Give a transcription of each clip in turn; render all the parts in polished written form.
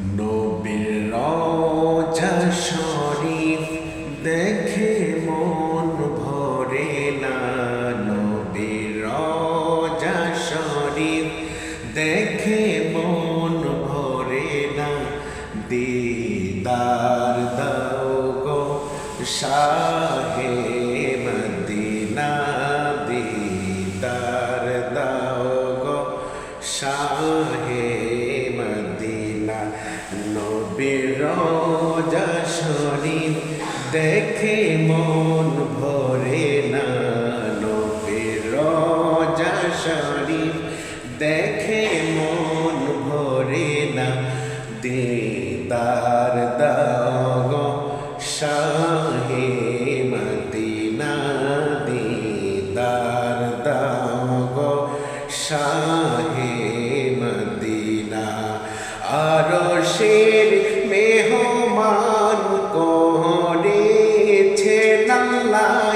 নবীর রওজা শরীফ দেখে মন ভরে না। নবীর রওজা শরীফ দেখে মন ভরে না। দিদার দাও গো শাহে মদিনা, দিদার দাও গো শাহে মদিনা। নবীর রওজা শরীফ দেখে মন ভরে না। নবীর রওজা শরীফ দেখে মন ভরে না। দিদার দাও গো শাহে মদিনা, দিদার দাও গো শাহে মদিনা। আরশের মেহমান করেছেন আল্লাহ,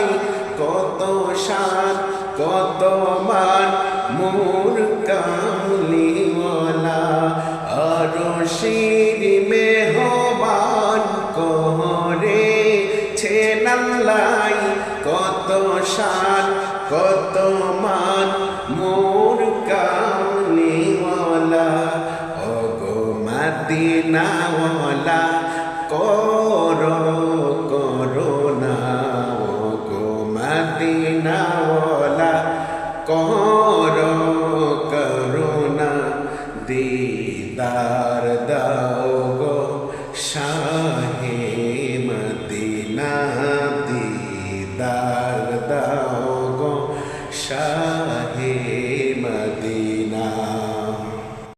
কত শান কত মান মোর কামলিওয়ালা। আরশের মেহমান করেছেন আল্লাহ, কত শান কত মান মোর কামলিওয়ালা। ওগো মদিনাওয়ালা করো করুণা, ওগো মদিনাওয়ালা করো করুণা। দিদার দাও গো শাহে